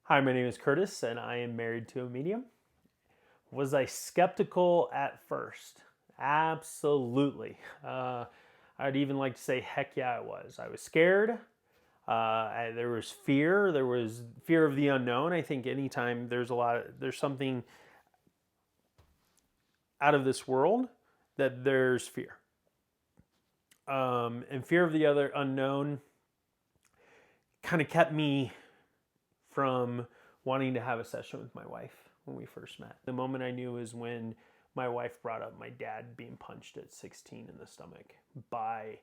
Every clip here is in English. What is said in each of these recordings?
Hi, my name is Curtis, and I am married to a medium. Was I skeptical at first? Absolutely. I'd even like to say, heck yeah, I was. I was scared. There was fear. There was fear of the unknown. I think anytime there's something out of this world, that there's fear. And fear of the other unknown kind of kept me from wanting to have a session with my wife when we first met. The moment I knew is when my wife brought up my dad being punched at 16 in the stomach by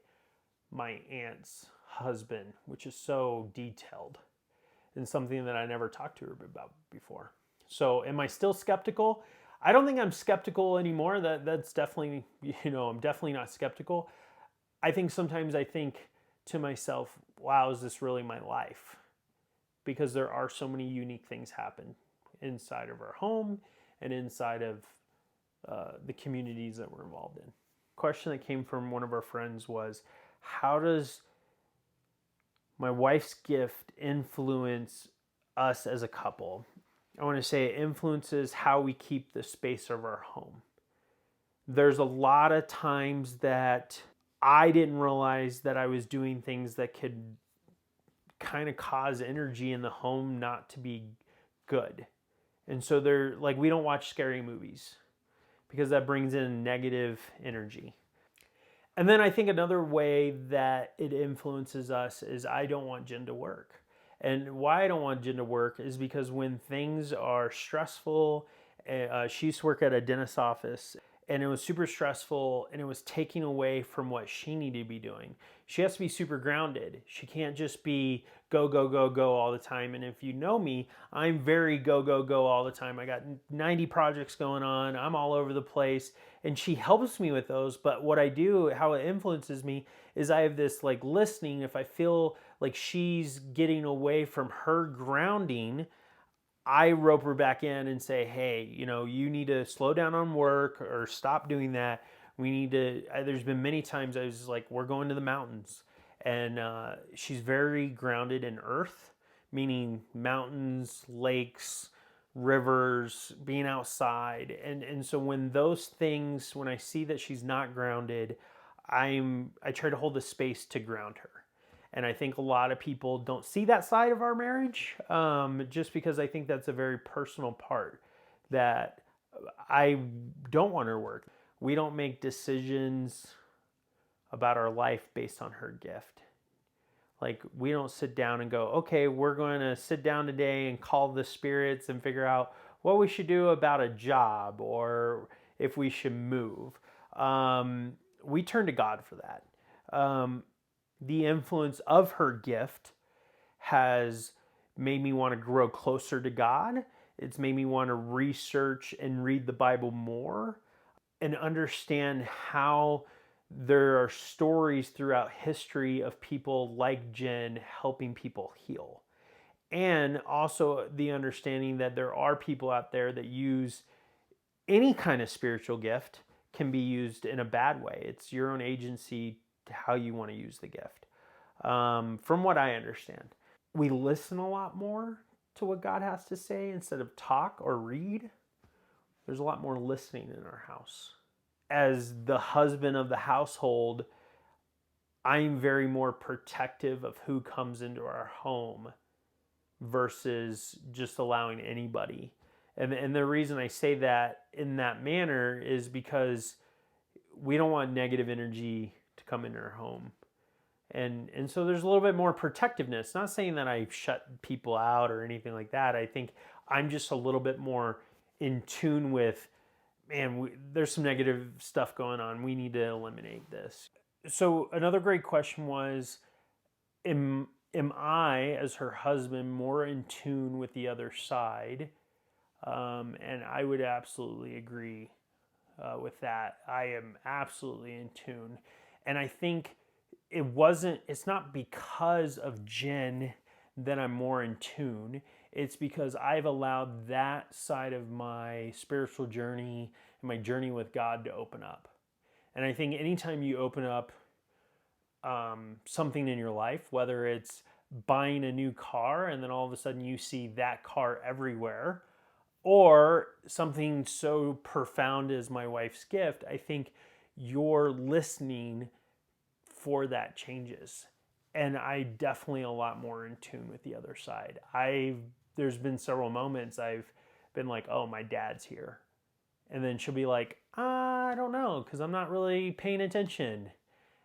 my aunt's husband, which is so detailed and something that I never talked to her about before. So, am I still skeptical? I don't think I'm skeptical anymore. That's definitely, I'm definitely not skeptical. I think sometimes I think to myself, wow, is this really my life? Because there are so many unique things happen inside of our home and inside of the communities that we're involved in. Question that came from one of our friends was, how does my wife's gift influence us as a couple? I want to say it influences how we keep the space of our home. There's a lot of times that I didn't realize that I was doing things that could kind of cause energy in the home not to be good. And so they're like, we don't watch scary movies because that brings in negative energy. And then I think another way that it influences us is I don't want Jen to work. And why I don't want Jen to work is because when things are stressful, she used to work at a dentist's office and it was super stressful and it was taking away from what she needed to be doing. She has to be super grounded. She can't just be go, go, go, go all the time. And if you know me, I'm very go, go, go all the time. I got 90 projects going on. I'm all over the place. And she helps me with those. But what I do, how it influences me, is I have this like listening. If I feel like she's getting away from her grounding, I rope her back in and say, hey, you need to slow down on work or stop doing that. We need to, there's been many times I was like, we're going to the mountains. And she's very grounded in earth, meaning mountains, lakes, rivers, being outside. And so when I see that she's not grounded, I try to hold the space to ground her. And I think a lot of people don't see that side of our marriage, just because I think that's a very personal part that I don't want her to work. We don't make decisions about our life based on her gift. Like, we don't sit down and go, okay, we're going to sit down today and call the spirits and figure out what we should do about a job or if we should move. We turn to God for that. The influence of her gift has made me want to grow closer to God. It's made me want to research and read the Bible more and understand how there are stories throughout history of people like Jen helping people heal. And also the understanding that there are people out there that use any kind of spiritual gift can be used in a bad way. It's your own agency to how you want to use the gift. From what I understand, we listen a lot more to what God has to say instead of talk or read. There's a lot more listening in our house. As the husband of the household, I'm very more protective of who comes into our home versus just allowing anybody. And the reason I say that in that manner is because we don't want negative energy to come into our home. And so there's a little bit more protectiveness. Not saying that I shut people out or anything like that. I think I'm just a little bit more in tune with, man, there's some negative stuff going on. We need to eliminate this. So another great question was, am I, as her husband, more in tune with the other side? And I would absolutely agree with that. I am absolutely in tune. And I think it's not because of Jen that I'm more in tune. It's because I've allowed that side of my spiritual journey and my journey with God to open up. And I think anytime you open up something in your life, whether it's buying a new car and then all of a sudden you see that car everywhere, or something so profound as my wife's gift. I think your listening for that changes. And I definitely a lot more in tune with the other side. There's been several moments I've been like, oh, my dad's here. And then she'll be like, I don't know, because I'm not really paying attention.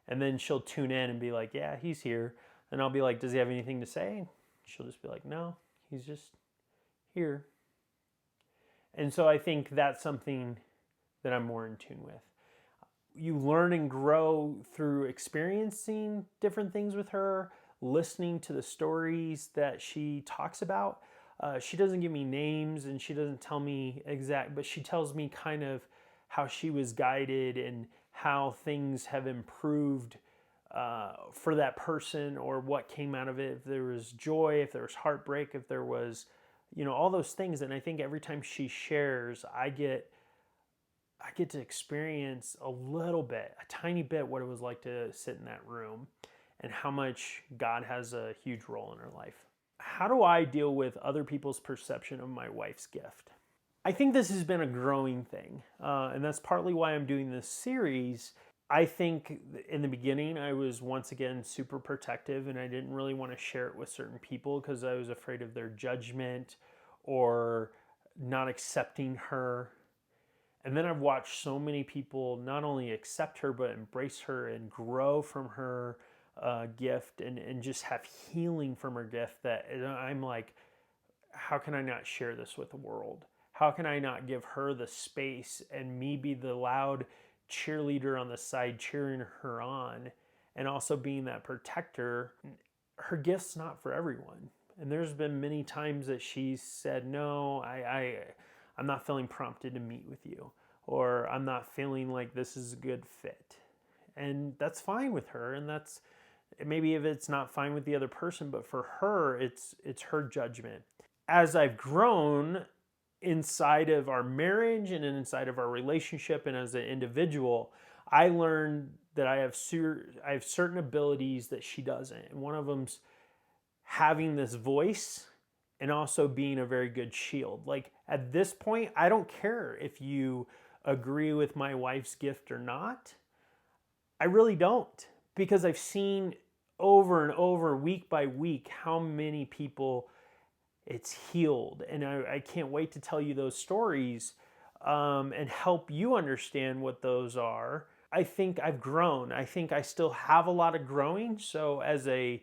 And then she'll tune in and be like, yeah, he's here. And I'll be like, does he have anything to say? She'll just be like, no, he's just here. And so I think that's something that I'm more in tune with. You learn and grow through experiencing different things with her, listening to the stories that she talks about. She doesn't give me names and she doesn't tell me exact, but she tells me kind of how she was guided and how things have improved for that person, or what came out of it. If there was joy, if there was heartbreak, if there was, all those things. And I think every time she shares, I get to experience a little bit, a tiny bit, what it was like to sit in that room and how much God has a huge role in her life. How do I deal with other people's perception of my wife's gift? I think this has been a growing thing, and that's partly why I'm doing this series. I think in the beginning I was once again super protective and I didn't really want to share it with certain people because I was afraid of their judgment or not accepting her. And then I've watched so many people not only accept her, but embrace her and grow from her gift and just have healing from her gift, that I'm like, how can I not share this with the world? How can I not give her the space and me be the loud cheerleader on the side cheering her on, and also being that protector? Her gift's not for everyone. And there's been many times that she's said, no, I'm not feeling prompted to meet with you, or I'm not feeling like this is a good fit. And that's fine with her. And that's maybe if it's not fine with the other person, but for her, it's her judgment. As I've grown inside of our marriage and inside of our relationship and as an individual, I learned that I have certain abilities that she doesn't. And one of them's having this voice and also being a very good shield. Like at this point, I don't care if you agree with my wife's gift or not. I really don't, because I've seen over and over, week by week, how many people it's healed. And I can't wait to tell you those stories and help you understand what those are. I think I've grown. I think I still have a lot of growing. So as a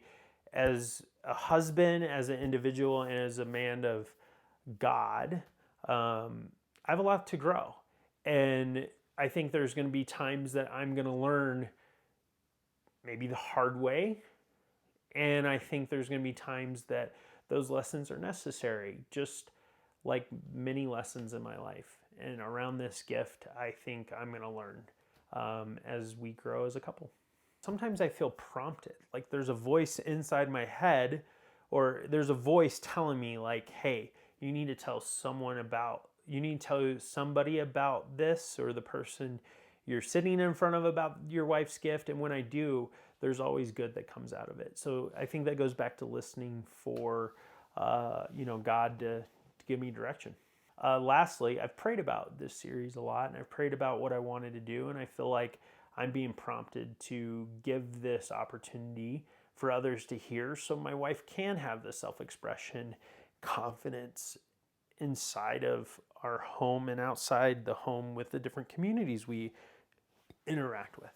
husband, as an individual, and as a man of God, I have a lot to grow. And I think there's going to be times that I'm going to learn maybe the hard way. And I think there's going to be times that those lessons are necessary, just like many lessons in my life. And around this gift, I think I'm going to learn as we grow as a couple. Sometimes I feel prompted, like there's a voice inside my head, or there's a voice telling me like, hey, you need to tell somebody about this, or the person you're sitting in front of about your wife's gift. And when I do, there's always good that comes out of it. So I think that goes back to listening for, God to give me direction. Lastly, I've prayed about this series a lot, and I've prayed about what I wanted to do, and I feel like I'm being prompted to give this opportunity for others to hear, so my wife can have the self-expression, confidence inside of our home and outside the home with the different communities we interact with.